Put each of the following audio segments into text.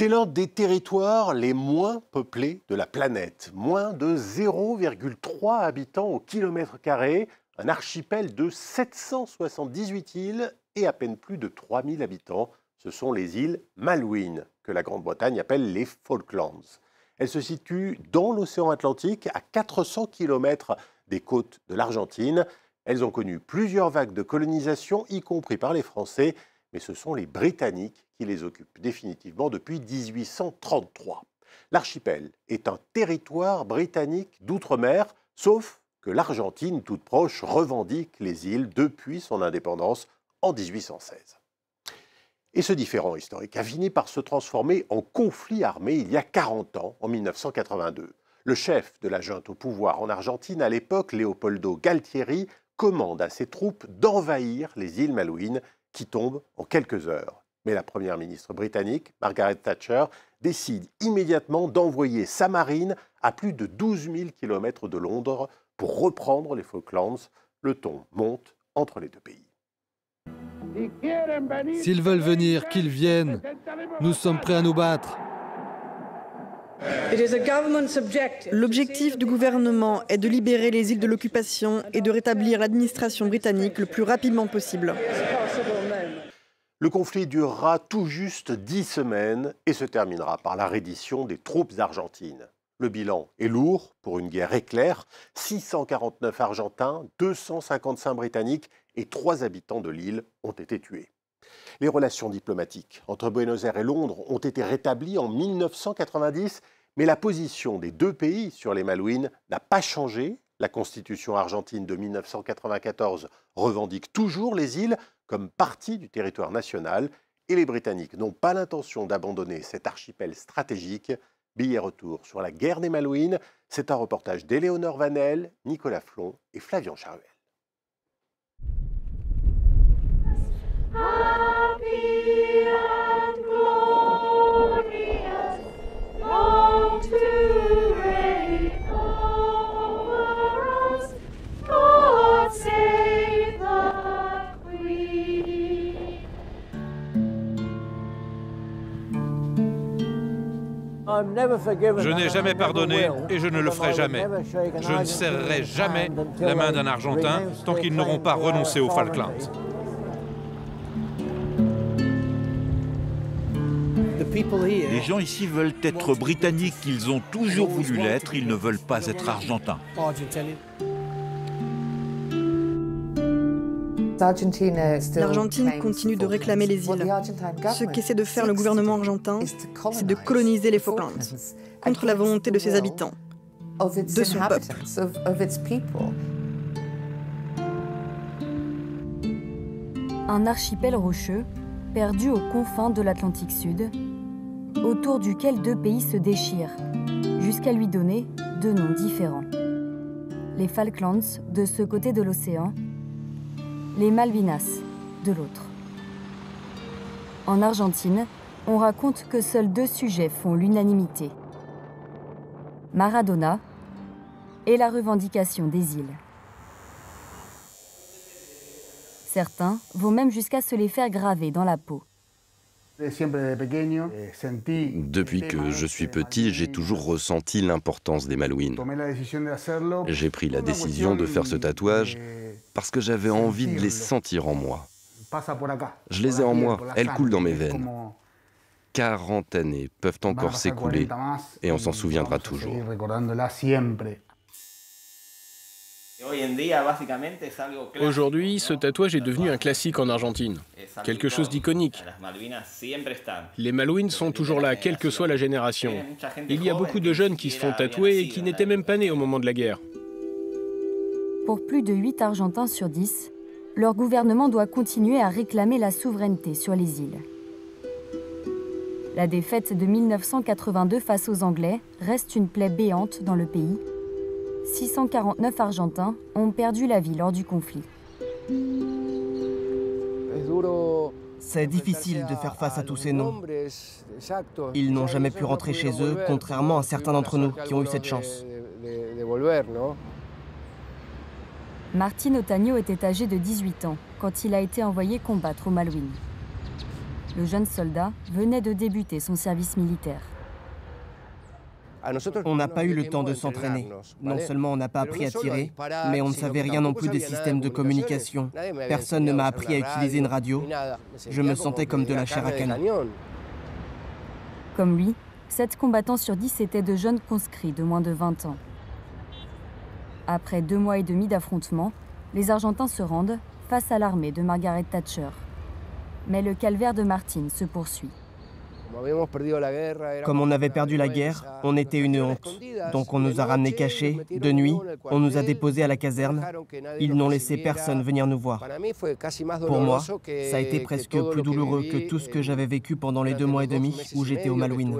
C'est l'un des territoires les moins peuplés de la planète. Moins de 0,3 habitants au kilomètre carré, un archipel de 778 îles et à peine plus de 3000 habitants. Ce sont les îles Malouines, que la Grande-Bretagne appelle les Falklands. Elles se situent dans l'océan Atlantique, à 400 km des côtes de l'Argentine. Elles ont connu plusieurs vagues de colonisation, y compris par les Français, mais ce sont les Britanniques qui les occupent définitivement depuis 1833. L'archipel est un territoire britannique d'outre-mer, sauf que l'Argentine, toute proche, revendique les îles depuis son indépendance en 1816. Et ce différend historique a fini par se transformer en conflit armé il y a 40 ans, en 1982. Le chef de la junte au pouvoir en Argentine à l'époque, Leopoldo Galtieri, commande à ses troupes d'envahir les îles Malouines qui tombent en quelques heures. Mais la première ministre britannique, Margaret Thatcher, décide immédiatement d'envoyer sa marine à plus de 12 000 km de Londres pour reprendre les Falklands. Le ton monte entre les deux pays. S'ils veulent venir, qu'ils viennent. Nous sommes prêts à nous battre. L'objectif du gouvernement est de libérer les îles de l'occupation et de rétablir l'administration britannique le plus rapidement possible. Le conflit durera tout juste 10 semaines et se terminera par la reddition des troupes argentines. Le bilan est lourd pour une guerre éclair. 649 Argentins, 255 Britanniques et 3 habitants de l'île ont été tués. Les relations diplomatiques entre Buenos Aires et Londres ont été rétablies en 1990, mais la position des deux pays sur les Malouines n'a pas changé. La Constitution argentine de 1994 revendique toujours les îles comme partie du territoire national et les Britanniques n'ont pas l'intention d'abandonner cet archipel stratégique. Billet retour sur la guerre des Malouines, c'est un reportage d'Éléonore Vanel, Nicolas Flon et Flavian Charuel. Happy and glorious, long to reign over us, God save the Queen. Je n'ai jamais pardonné et je ne le ferai jamais. Je ne serrerai jamais la main d'un Argentin tant qu'ils n'auront pas renoncé aux Falklands. Les gens ici veulent être britanniques, ils ont toujours voulu l'être, ils ne veulent pas être argentins. L'Argentine continue de réclamer les îles. Ce qu'essaie de faire le gouvernement argentin, c'est de coloniser les Falklands, contre la volonté de ses habitants, de son peuple. Un archipel rocheux, perdu aux confins de l'Atlantique Sud, autour duquel deux pays se déchirent, jusqu'à lui donner deux noms différents. Les Falklands de ce côté de l'océan, les Malvinas de l'autre. En Argentine, on raconte que seuls deux sujets font l'unanimité. Maradona et la revendication des îles. Certains vont même jusqu'à se les faire graver dans la peau. Depuis que je suis petit, j'ai toujours ressenti l'importance des Malouines. J'ai pris la décision de faire ce tatouage parce que j'avais envie de les sentir en moi. Je les ai en moi, elles coulent dans mes veines. 40 années peuvent encore s'écouler et on s'en souviendra toujours. Aujourd'hui, ce tatouage est devenu un classique en Argentine, quelque chose d'iconique. Les Malouines sont toujours là, quelle que soit la génération. Il y a beaucoup de jeunes qui se font tatouer et qui n'étaient même pas nés au moment de la guerre. Pour plus de 8 Argentins sur 10, leur gouvernement doit continuer à réclamer la souveraineté sur les îles. La défaite de 1982 face aux Anglais reste une plaie béante dans le pays. 649 Argentins ont perdu la vie lors du conflit. C'est difficile de faire face à tous ces noms. Ils n'ont jamais pu rentrer chez eux, contrairement à certains d'entre nous qui ont eu cette chance. Martín Otaño était âgé de 18 ans quand il a été envoyé combattre aux Malouines. Le jeune soldat venait de débuter son service militaire. On n'a pas eu le temps de s'entraîner. Non seulement on n'a pas appris à tirer, mais on ne savait rien non plus des systèmes de communication. Personne ne m'a appris à utiliser une radio. Je me sentais comme de la chair à canon. Comme lui, 7 combattants sur 10 étaient de jeunes conscrits de moins de 20 ans. Après 2 mois et demi d'affrontements, les Argentins se rendent face à l'armée de Margaret Thatcher. Mais le calvaire de Martin se poursuit. Comme on avait perdu la guerre, on était une honte. Donc on nous a ramenés cachés, de nuit, on nous a déposés à la caserne. Ils n'ont laissé personne venir nous voir. Pour moi, ça a été presque plus douloureux que tout ce que j'avais vécu pendant les 2 mois et demi où j'étais aux Malouines.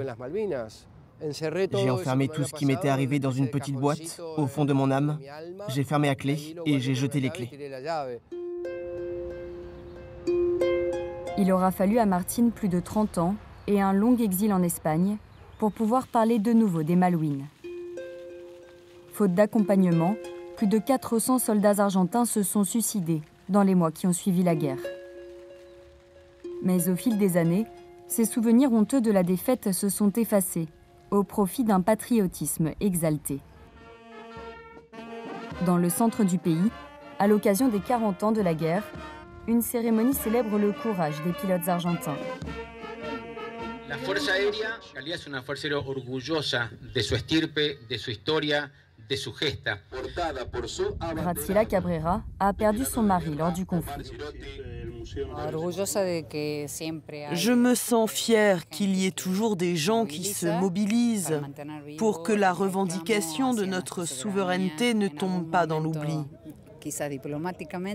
J'ai enfermé tout ce qui m'était arrivé dans une petite boîte, au fond de mon âme. J'ai fermé à clé et j'ai jeté les clés. Il aura fallu à Martin plus de 30 ans et un long exil en Espagne pour pouvoir parler de nouveau des Malouines. Faute d'accompagnement, plus de 400 soldats argentins se sont suicidés dans les mois qui ont suivi la guerre. Mais au fil des années, ces souvenirs honteux de la défaite se sont effacés au profit d'un patriotisme exalté. Dans le centre du pays, à l'occasion des 40 ans de la guerre, une cérémonie célèbre le courage des pilotes argentins. La Fuerza Aérea, en realidad, es una fuerza aérea orgullosa de su estirpe, de su historia, de su gesta. Graciela Cabrera a perdu son mari lors du conflit. Je me sens fière qu'il y ait toujours des gens qui se mobilisent pour que la revendication de notre souveraineté ne tombe pas dans l'oubli.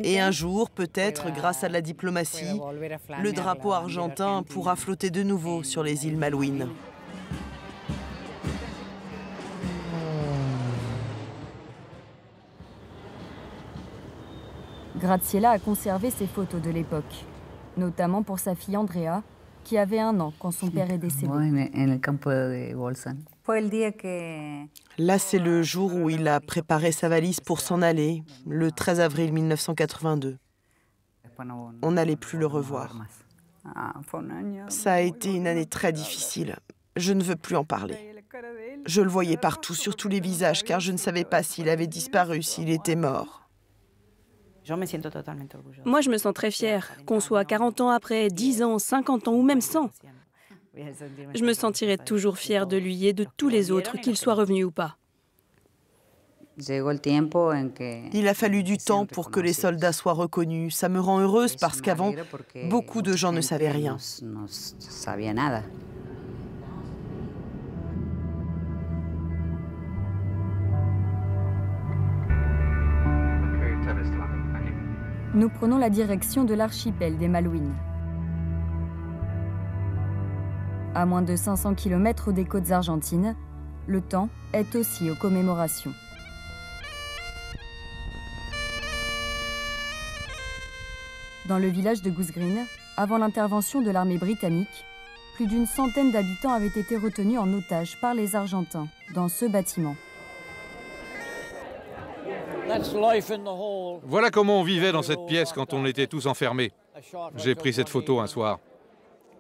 Et un jour, peut-être, grâce à la diplomatie, le drapeau argentin pourra flotter de nouveau sur les îles Malouines. Graciela a conservé ses photos de l'époque, notamment pour sa fille Andrea, qui avait 1 an quand son père est décédé. Là, c'est le jour où il a préparé sa valise pour s'en aller, le 13 avril 1982. On n'allait plus le revoir. Ça a été une année très difficile. Je ne veux plus en parler. Je le voyais partout, sur tous les visages, car je ne savais pas s'il avait disparu, s'il était mort. Moi, je me sens très fière, qu'on soit 40 ans après, 10 ans, 50 ans ou même 100. Je me sentirai toujours fière de lui et de tous les autres, qu'ils soient revenus ou pas. Il a fallu du temps pour que les soldats soient reconnus. Ça me rend heureuse parce qu'avant, beaucoup de gens ne savaient rien. Nous prenons la direction de l'archipel des Malouines. À moins de 500 km des côtes argentines, le temps est aussi aux commémorations. Dans le village de Goose Green, avant l'intervention de l'armée britannique, plus d'une centaine d'habitants avaient été retenus en otage par les Argentins dans ce bâtiment. Voilà comment on vivait dans cette pièce quand on était tous enfermés. J'ai pris cette photo un soir.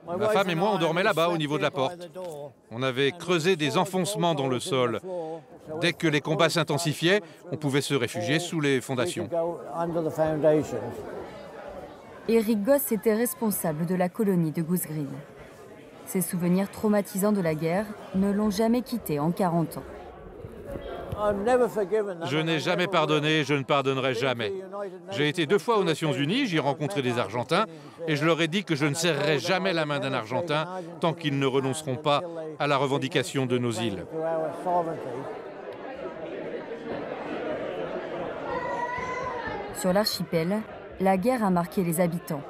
Ma femme et moi, on dormait là-bas, au niveau de la porte. On avait creusé des enfoncements dans le sol. Dès que les combats s'intensifiaient, on pouvait se réfugier sous les fondations. Eric Goss était responsable de la colonie de Goose Green. Ses souvenirs traumatisants de la guerre ne l'ont jamais quitté en 40 ans. Je n'ai jamais pardonné, je ne pardonnerai jamais. J'ai été 2 fois aux Nations Unies, j'y ai rencontré des Argentins, et je leur ai dit que je ne serrerai jamais la main d'un Argentin tant qu'ils ne renonceront pas à la revendication de nos îles. Sur l'archipel, la guerre a marqué les habitants,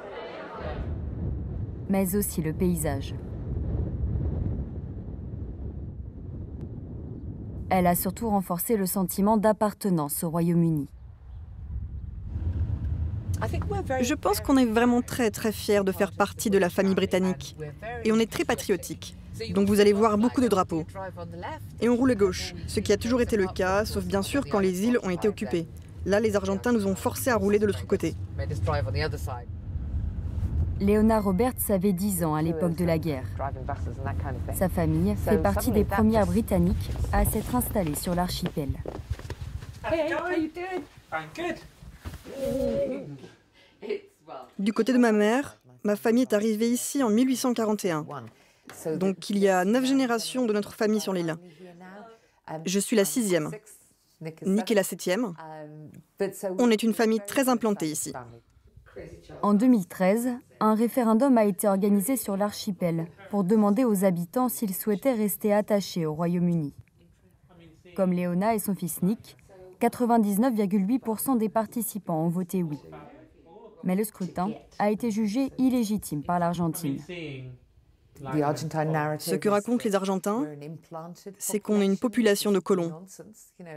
mais aussi le paysage. Elle a surtout renforcé le sentiment d'appartenance au Royaume-Uni. Je pense qu'on est vraiment très fiers de faire partie de la famille britannique. Et on est très patriotique. Donc vous allez voir beaucoup de drapeaux. Et on roule à gauche, ce qui a toujours été le cas, sauf bien sûr quand les îles ont été occupées. Là, les Argentins nous ont forcés à rouler de l'autre côté. Léona Roberts avait 10 ans à l'époque de la guerre. Sa famille fait partie des premières Britanniques à s'être installées sur l'archipel. Du côté de ma mère, ma famille est arrivée ici en 1841. Donc il y a 9 générations de notre famille sur l'île. Je suis la 6e. Nick est la 7e. On est une famille très implantée ici. En 2013, un référendum a été organisé sur l'archipel pour demander aux habitants s'ils souhaitaient rester attachés au Royaume-Uni. Comme Léona et son fils Nick, 99,8% des participants ont voté oui. Mais le scrutin a été jugé illégitime par l'Argentine. Ce que racontent les Argentins, c'est qu'on est une population de colons,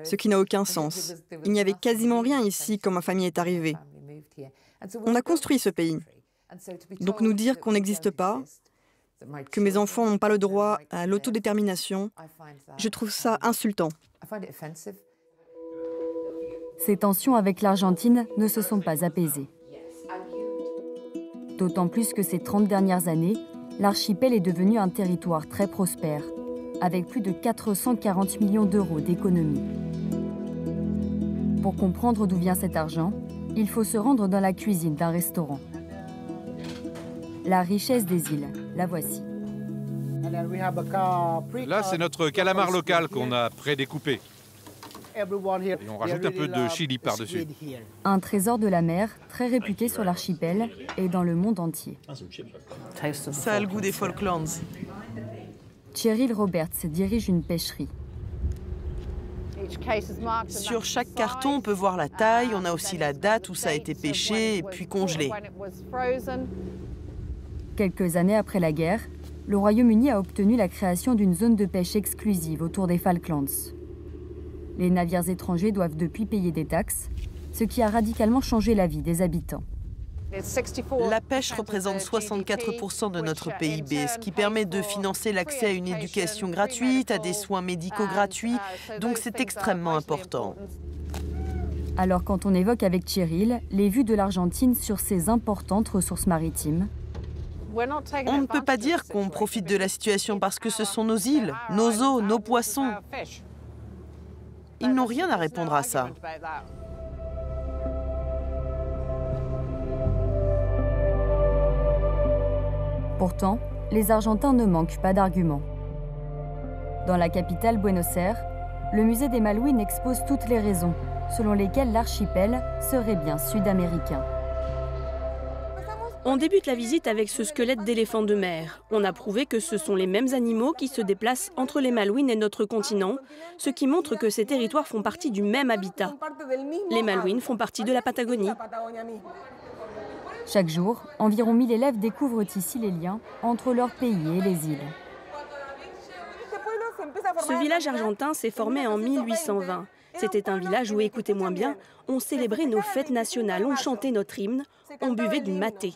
ce qui n'a aucun sens. Il n'y avait quasiment rien ici quand ma famille est arrivée. On a construit ce pays. Donc nous dire qu'on n'existe pas, que mes enfants n'ont pas le droit à l'autodétermination, je trouve ça insultant. Ces tensions avec l'Argentine ne se sont pas apaisées. D'autant plus que ces 30 dernières années, l'archipel est devenu un territoire très prospère, avec plus de 440 millions d'euros d'économies. Pour comprendre d'où vient cet argent, il faut se rendre dans la cuisine d'un restaurant. La richesse des îles, la voici. Là, c'est notre calamar local qu'on a prédécoupé. Et on rajoute un peu de chili par-dessus. Un trésor de la mer, très réputé sur l'archipel et dans le monde entier. Ça a le goût des Falklands. Cheryl Roberts dirige une pêcherie. Sur chaque carton, on peut voir la taille, on a aussi la date où ça a été pêché et puis congelé. Quelques années après la guerre, le Royaume-Uni a obtenu la création d'une zone de pêche exclusive autour des Falklands. Les navires étrangers doivent depuis payer des taxes, ce qui a radicalement changé la vie des habitants. La pêche représente 64% de notre PIB, ce qui permet de financer l'accès à une éducation gratuite, à des soins médicaux gratuits, donc c'est extrêmement important. Alors quand on évoque avec Cheryl les vues de l'Argentine sur ces importantes ressources maritimes, on ne peut pas dire qu'on profite de la situation parce que ce sont nos îles, nos eaux, nos poissons. Ils n'ont rien à répondre à ça. Pourtant, les Argentins ne manquent pas d'arguments. Dans la capitale Buenos Aires, le musée des Malouines expose toutes les raisons selon lesquelles l'archipel serait bien sud-américain. On débute la visite avec ce squelette d'éléphant de mer. On a prouvé que ce sont les mêmes animaux qui se déplacent entre les Malouines et notre continent, ce qui montre que ces territoires font partie du même habitat. Les Malouines font partie de la Patagonie. Chaque jour, environ 1000 élèves découvrent ici les liens entre leur pays et les îles. Ce village argentin s'est formé en 1820. C'était un village où, écoutez-moi bien, on célébrait nos fêtes nationales, on chantait notre hymne, on buvait du maté.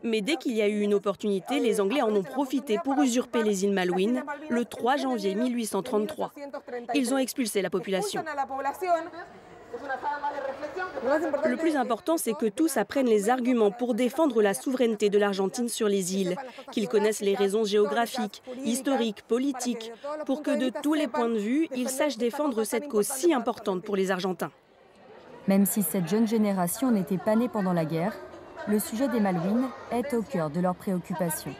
Mais dès qu'il y a eu une opportunité, les Anglais en ont profité pour usurper les îles Malouines le 3 janvier 1833. Ils ont expulsé la population. Le plus important, c'est que tous apprennent les arguments pour défendre la souveraineté de l'Argentine sur les îles, qu'ils connaissent les raisons géographiques, historiques, politiques, pour que de tous les points de vue, ils sachent défendre cette cause si importante pour les Argentins. Même si cette jeune génération n'était pas née pendant la guerre, le sujet des Malouines est au cœur de leurs préoccupations.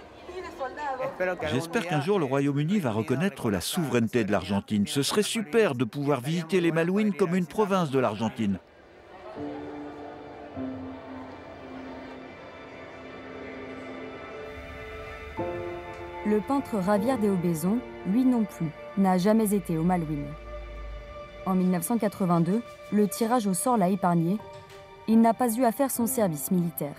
J'espère qu'un jour le Royaume-Uni va reconnaître la souveraineté de l'Argentine. Ce serait super de pouvoir visiter les Malouines comme une province de l'Argentine. Le peintre Javier de Obeson, lui non plus, n'a jamais été aux Malouines. En 1982, le tirage au sort l'a épargné. Il n'a pas eu à faire son service militaire.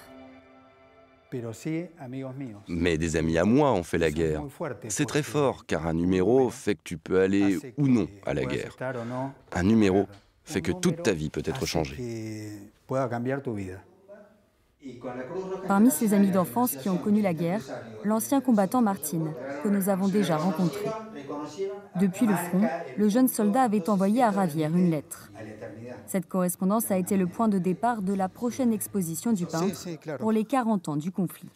Mais des amis à moi ont fait la guerre. C'est très fort, car un numéro fait que tu peux aller ou non à la guerre. Un numéro fait que toute ta vie peut être changée. Parmi ses amis d'enfance qui ont connu la guerre, l'ancien combattant Martín, que nous avons déjà rencontré. Depuis le front, le jeune soldat avait envoyé à Javier une lettre. Cette correspondance a été le point de départ de la prochaine exposition du peintre pour les 40 ans du conflit.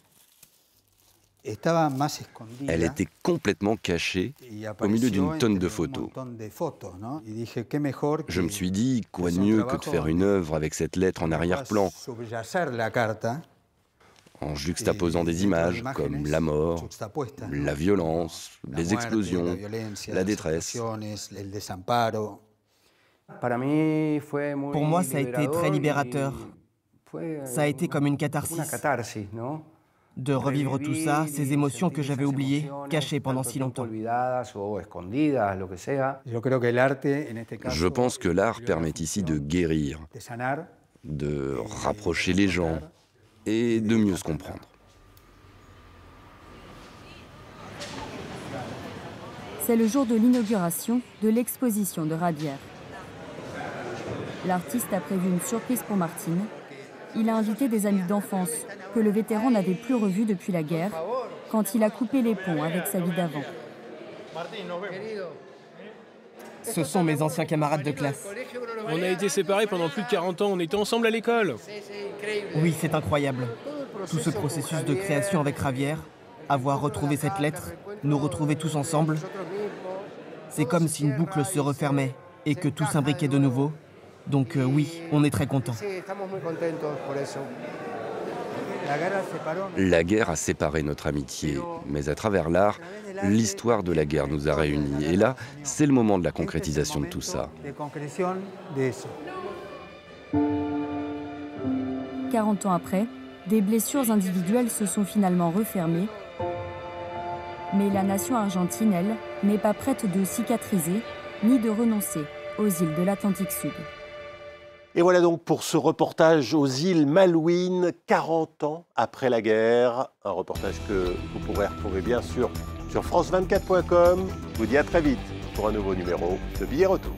Elle était complètement cachée au milieu d'une tonne de photos. Je me suis dit, quoi de mieux que de faire une œuvre avec cette lettre en arrière-plan, en juxtaposant des images comme la mort, la violence, les explosions, la détresse. Pour moi, ça a été très libérateur. Ça a été comme une catharsis. De revivre tout ça, ces émotions que j'avais oubliées, cachées pendant si longtemps. Je pense que l'art permet ici de guérir, de rapprocher les gens et de mieux se comprendre. C'est le jour de l'inauguration de l'exposition de Radière. L'artiste a prévu une surprise pour Martín. Il a invité des amis d'enfance que le vétéran n'avait plus revus depuis la guerre, quand il a coupé les ponts avec sa vie d'avant. Ce sont mes anciens camarades de classe. On a été séparés pendant plus de 40 ans, on était ensemble à l'école. Oui, c'est incroyable. Tout ce processus de création avec Javier, avoir retrouvé cette lettre, nous retrouver tous ensemble, c'est comme si une boucle se refermait et que tout s'imbriquait de nouveau. Donc oui, on est très contents. La guerre a séparé notre amitié, mais à travers l'art, l'histoire de la guerre nous a réunis. Et là, c'est le moment de la concrétisation de tout ça. 40 ans après, des blessures individuelles se sont finalement refermées. Mais la nation argentine, elle, n'est pas prête de cicatriser ni de renoncer aux îles de l'Atlantique Sud. Et voilà donc pour ce reportage aux îles Malouines, 40 ans après la guerre. Un reportage que vous pourrez retrouver bien sûr sur France24.com. Je vous dis à très vite pour un nouveau numéro de Billet Retour.